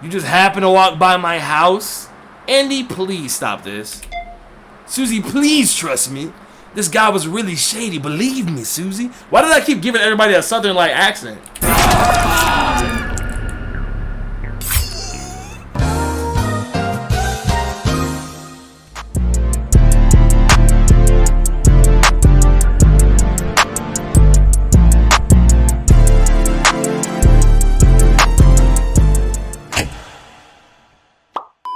You just happen to walk by my house? Andy, please stop this. Susie, please trust me. This guy was really shady. Believe me, Susie. Why did I keep giving everybody a southern-like accent?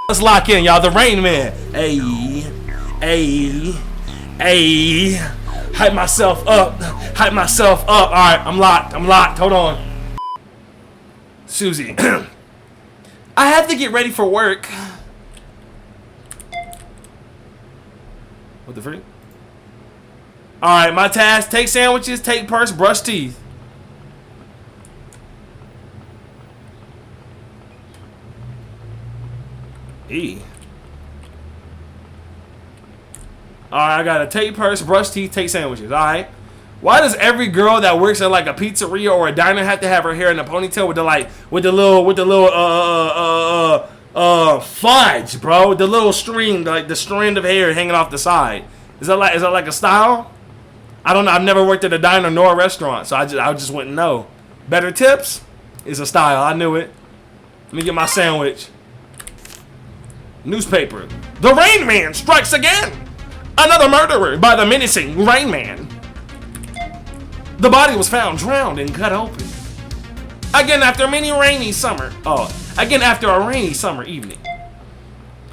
Let's lock in, y'all. The Rain Man. Hey, hey, hey. Hype myself up. Hype myself up. All right, I'm locked. I'm locked. Hold on. Susie. I have to get ready for work. What the freak? All right, my task. Take sandwiches, take purse, brush teeth. E. Alright, I gotta take purse, brush teeth, take sandwiches. Alright. Why does every girl that works at like a pizzeria or a diner have to have her hair in a ponytail with the little fudge, bro? The little string, like the strand of hair hanging off the side. Is that like a style? I don't know. I've never worked at a diner nor a restaurant, so I just wouldn't know. Better tips is a style. I knew it. Let me get my sandwich. Newspaper. The Rain Man strikes again. Another murderer by the menacing Rain Man. The body was found drowned and cut open. Again after a rainy summer evening.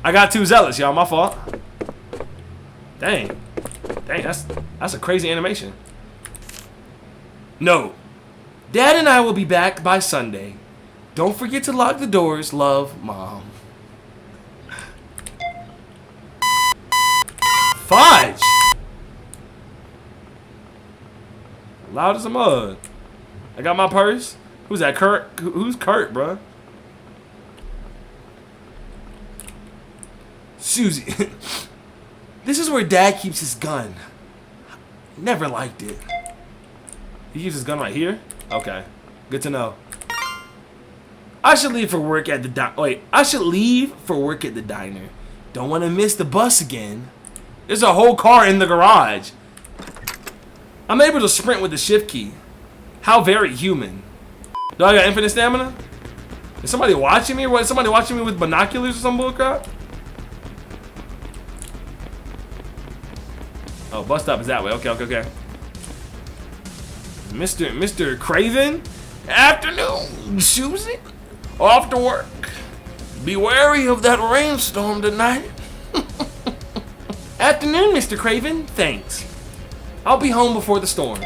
I got too zealous, y'all. My fault. Dang, that's a crazy animation. No. Dad and I will be back by Sunday. Don't forget to lock the doors. Love, Mom. Fudge! Loud as a mug. I got my purse. Who's that? Kurt? Who's Kurt, bruh? Susie. This is where Dad keeps his gun. Never liked it. He keeps his gun right here? Okay. Good to know. I should leave for work at the diner. Don't want to miss the bus again. There's a whole car in the garage. I'm able to sprint with the shift key. How very human. Do I got infinite stamina? Is somebody watching me? Or what? Is somebody watching me with binoculars or some bullcrap? Oh, bus stop is that way. Okay. Mr. Craven? Afternoon, Susie. Off to work. Be wary of that rainstorm tonight. Afternoon, Mr. Craven. Thanks. I'll be home before the storm.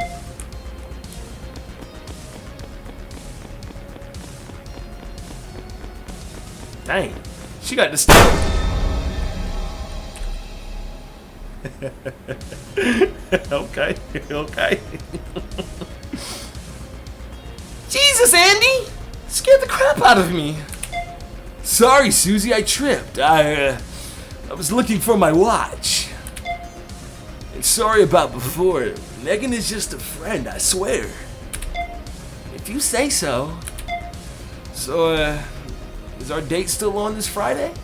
Dang. She got the stuff. Okay. Jesus, Andy! Scared the crap out of me. Sorry, Susie, I tripped. I was looking for my watch. And sorry about before. Megan is just a friend, I swear. If you say so. So, is our date still on this Friday?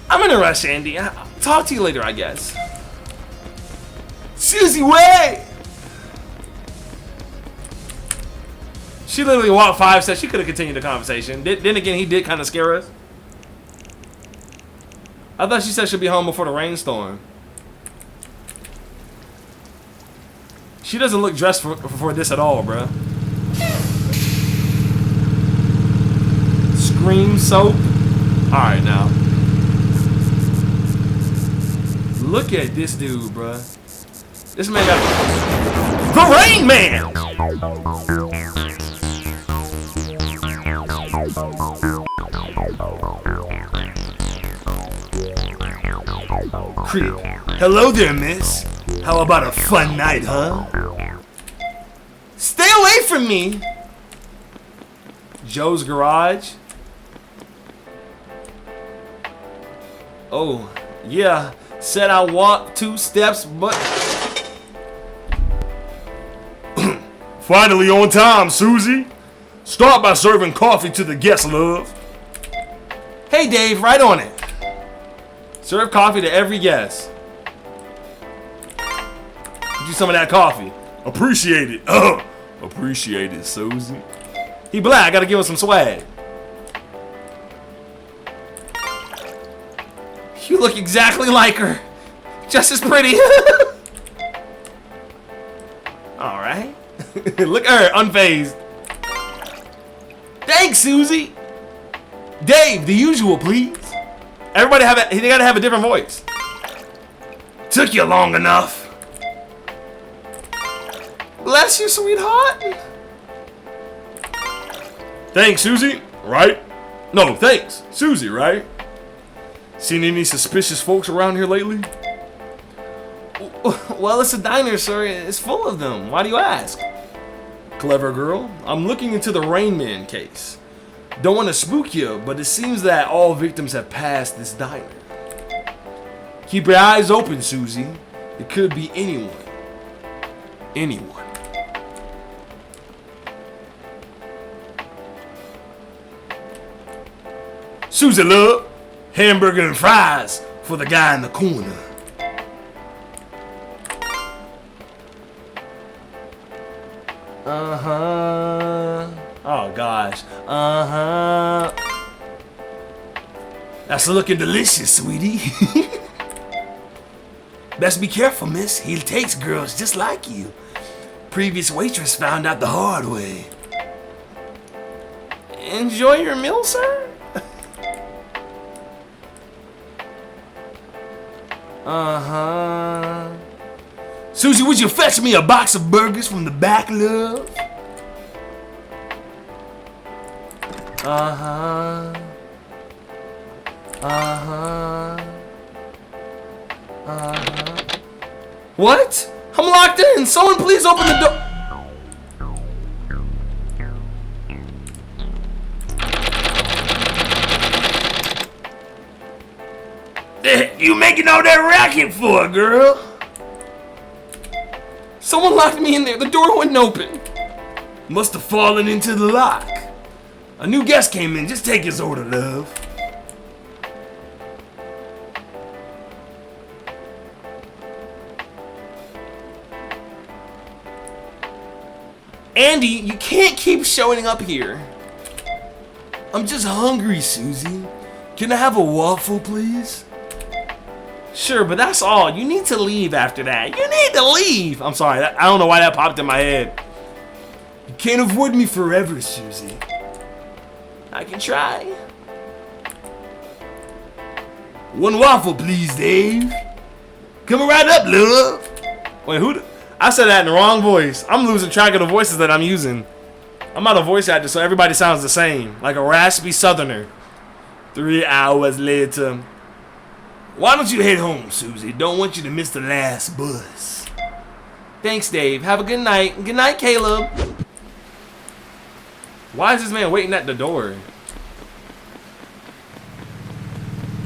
I'm in a rush, Andy. I'll talk to you later, I guess. Susie, wait! She literally walked 5 steps. She could have continued the conversation. Then again, he did kind of scare us. I thought she said she'll be home before the rainstorm. She doesn't look dressed for this at all, bruh. Scream soap. Alright, now. Look at this dude, bruh. This man got the Rain Man! Creep. Hello there, miss. How about a fun night, huh? Stay away from me! Joe's garage. Oh, yeah. Said I walked 2 steps, but... Finally on time, Susie. Start by serving coffee to the guests, love. Hey, Dave, right on it. Serve coffee to every guest. Get you some of that coffee. Appreciate it. Oh, appreciate it, Susie. He black. I gotta give him some swag. You look exactly like her. Just as pretty. Alright. Look at her, unfazed. Thanks, Susie. Dave, the usual, please. Everybody they gotta have a different voice. Took you long enough. Bless you, sweetheart. Thanks, Susie. Right? No, thanks. Susie, right? Seen any suspicious folks around here lately? Well, it's a diner, sir. It's full of them. Why do you ask? Clever girl. I'm looking into the Rain Man case. Don't want to spook you, but it seems that all victims have passed this diner. Keep your eyes open, Susie. It could be anyone. Anyone. Susie, love. Hamburger and fries for the guy in the corner. Oh gosh. That's looking delicious, sweetie. Best be careful, miss. He takes girls just like you. Previous waitress found out the hard way. Enjoy your meal, sir? Susie, would you fetch me a box of burgers from the back, love? What? I'm locked in. Someone please open the door. You making all that racket for, girl? Someone locked me in there. The door wouldn't open. Must have fallen into the lock. A new guest came in. Just take his order, love. Andy, you can't keep showing up here. I'm just hungry, Susie. Can I have a waffle, please? Sure, but that's all. You need to leave after that. You need to leave. I'm sorry. I don't know why that popped in my head. You can't avoid me forever, Susie. I can try. One waffle, please, Dave. Coming right up, love. Wait, who? I said that in the wrong voice. I'm losing track of the voices that I'm using. I'm not a voice actor, so everybody sounds the same. Like a raspy southerner. 3 hours later. Why don't you head home, Susie? Don't want you to miss the last bus. Thanks, Dave. Have a good night. Good night, Caleb. Why is this man waiting at the door?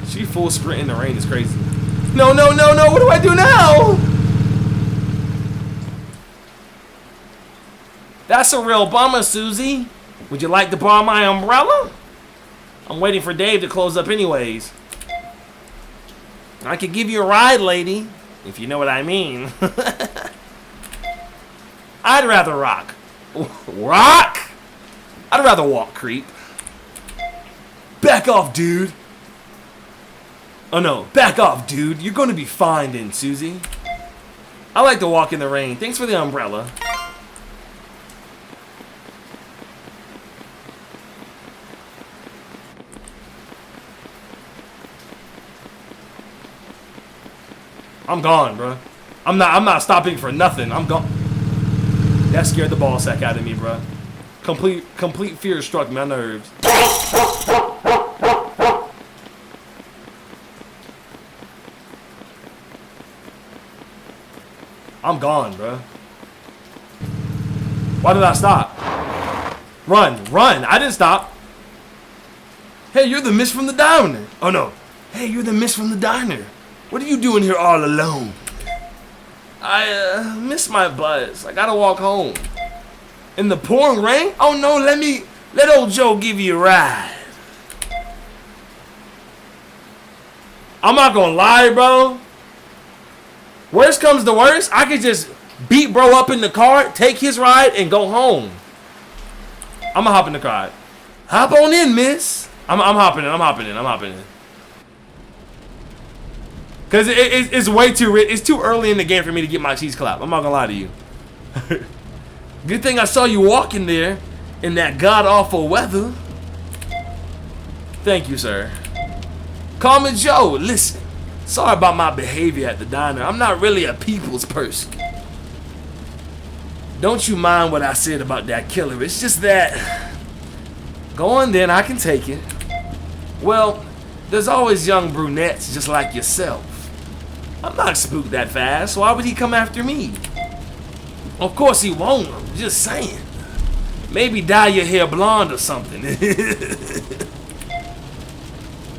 She full sprint in the rain is crazy. No, no, no, no. What do I do now? That's a real bummer, Susie. Would you like to borrow my umbrella? I'm waiting for Dave to close up anyways. I could give you a ride, lady, if you know what I mean. I'd rather rock. Rock? I'd rather walk, creep. Back off, dude. Oh no, back off, dude. You're gonna be fine then, Susie. I like to walk in the rain. Thanks for the umbrella. I'm gone, bro. I'm not stopping for nothing. I'm gone. That scared the ball sack out of me, bro. Complete fear struck my nerves. I'm gone, bro. Why did I stop? Run, run. I didn't stop. Hey, you're the miss from the diner. Oh, no. Hey, you're the miss from the diner. What are you doing here all alone? I missed my bus. I gotta walk home. In the pouring rain? Oh no, let me Let old Joe give you a ride. I'm not gonna lie, bro. Worst comes to worst, I could just beat bro up in the car, take his ride, and go home. I'm gonna hop in the car. Hop on in, miss. I'm hopping in. Cause it's way too it's too early in the game for me to get my cheese clap. I'm not gonna lie to you. Good thing I saw you walking there in that god awful weather. Thank you, sir. Call me Joe. Listen, sorry about my behavior at the diner. I'm not really a people's person. Don't you mind what I said about that killer. It's just that... Go on then, I can take it. Well, there's always young brunettes just like yourself. I'm not spooked that fast. Why would he come after me? Of course he won't. I'm just saying. Maybe dye your hair blonde or something.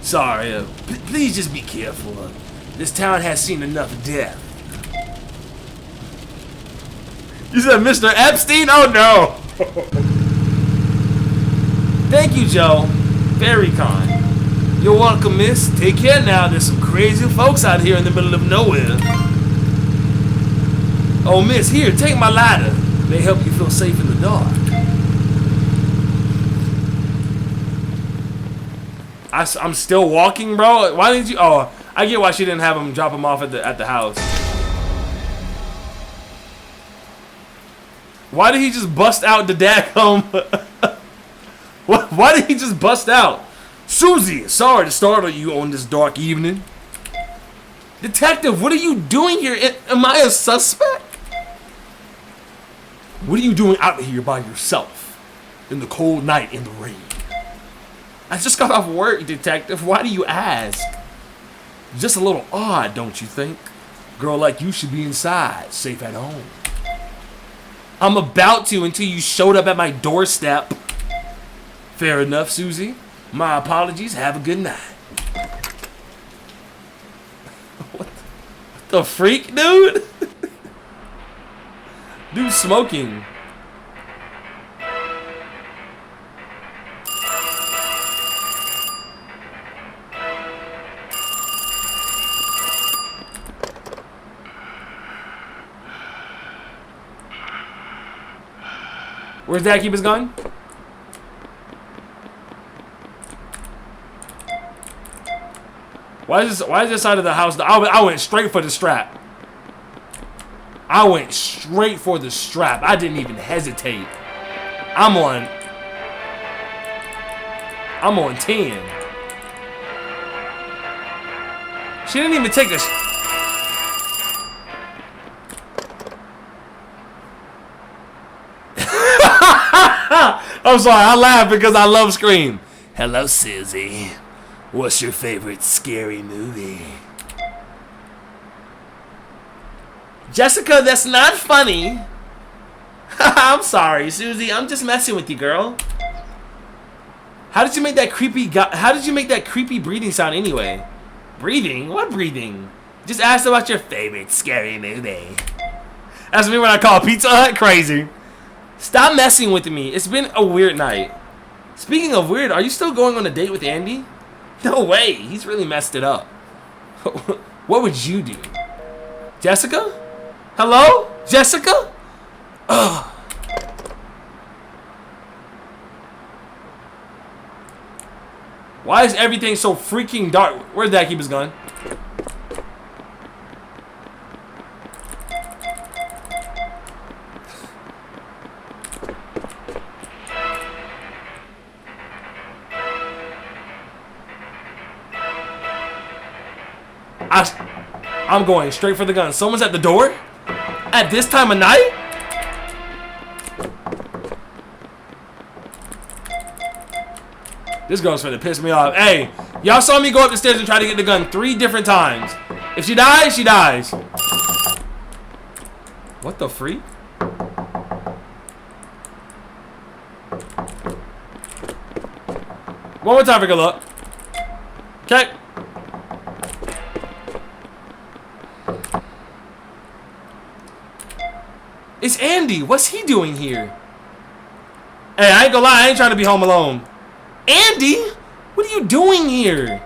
Sorry, please just be careful. This town has seen enough death. You said Mr. Epstein? Oh no! Thank you, Joe. Very kind. You're welcome, miss. Take care now. There's some crazy folks out here in the middle of nowhere. Oh, miss, here, take my lighter. They help you feel safe in the dark. I'm still walking, bro. Why didn't you? Oh, I get why she didn't have him drop him off at the house. Why did he just bust out the daggum? Why did he just bust out? Susie, sorry to startle you on this dark evening. Detective, what are you doing here? Am I a suspect? What are you doing out here by yourself in the cold night in the rain? I just got off work, detective. Why do you ask? Just a little odd, don't you think? Girl like you should be inside, safe at home. I'm about to until you showed up at my doorstep. Fair enough, Susie. My apologies. Have a good night. What the freak, dude? Dude smoking. Where's Dad keep his gun? Why is this side of the house? I went straight for the strap. I went straight for the strap. I didn't even hesitate. I'm on 10. She didn't even take a... I'm sorry, I laugh because I love Scream. Hello, Susie. What's your favorite scary movie? Jessica, that's not funny. I'm sorry, Susie. I'm just messing with you, girl. How did you make that creepy breathing sound anyway? Breathing? What breathing? Just asked about your favorite scary movie. That's me when I call Pizza Hut crazy. Stop messing with me. It's been a weird night. Speaking of weird, are you still going on a date with Andy? No way. He's really messed it up. What would you do? Jessica? Hello? Jessica? Ugh. Why is everything so freaking dark? Where'd Dad keep his gun? I'm going straight for the gun. Someone's at the door? At this time of night? This girl's finna piss me off. Hey, y'all saw me go up the stairs and try to get the gun 3 different times. If she dies, she dies. What the freak? One more time for good luck. Okay. It's Andy. What's he doing here? Hey, I ain't gonna lie, I ain't trying to be home alone. Andy, what are you doing here?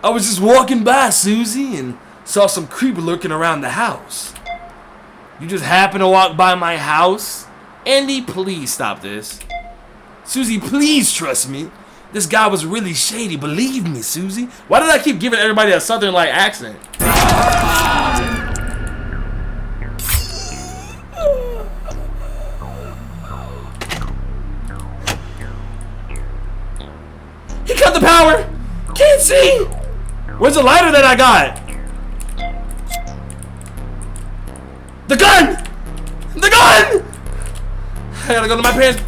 I was just walking by, Susie, and saw some creep lurking around the house. You just happened to walk by my house? Andy, please stop this. Susie, please trust me. This guy was really shady, believe me, Susie. Why did I keep giving everybody a southern-like accent? He cut the power! Can't see! Where's the lighter that I got? The gun! The gun! I gotta go to my parents.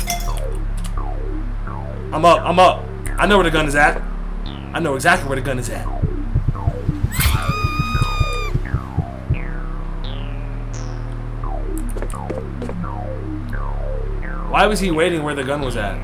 I'm up. I know where the gun is at. I know exactly where the gun is at. Why was he waiting where the gun was at?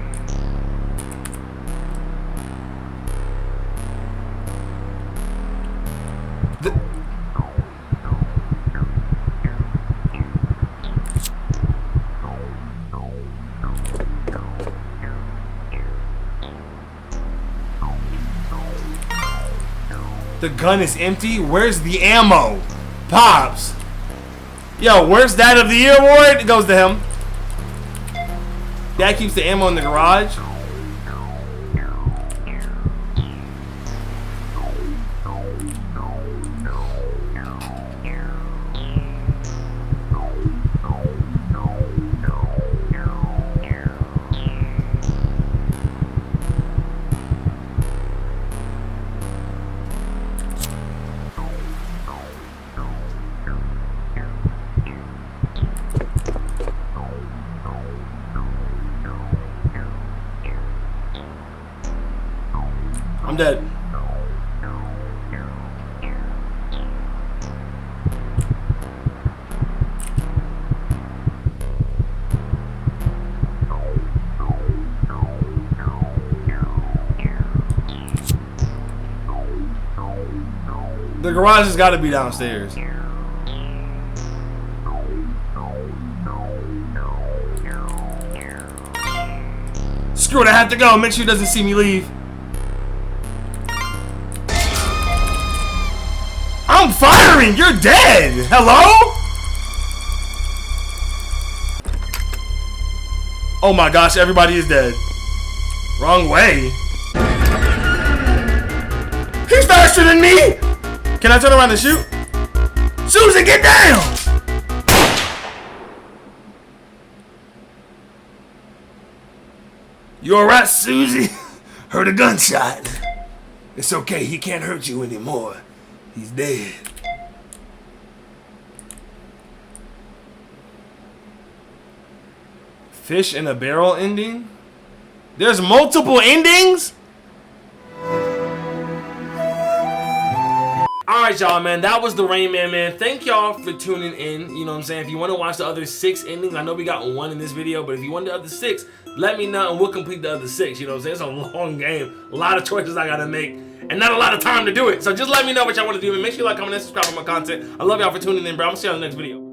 The gun is empty? Where's the ammo? Pops. Yo, where's that of the year award? It goes to him. Dad keeps the ammo in the garage. I'm dead. The garage has got to be downstairs. Screw it, I have to go. Make sure he doesn't see me leave. I'm firing! You're dead! Hello? Oh my gosh, everybody is dead. Wrong way. He's faster than me! Can I turn around and shoot? Susan, get down! You alright, Susie? Heard a gunshot. It's okay, he can't hurt you anymore. He's dead. Fish in a barrel ending? There's multiple endings? Alright, y'all, man. That was the Rain Man, man. Thank y'all for tuning in. You know what I'm saying? If you want to watch the other 6 endings, I know we got 1 in this video, but if you want the other 6, let me know and we'll complete the other 6. You know what I'm saying? It's a long game. A lot of choices I gotta make. And not a lot of time to do it. So just let me know what y'all want to do. And make sure you like, comment, and subscribe for my content. I love y'all for tuning in, bro. I'm gonna see you on the next video.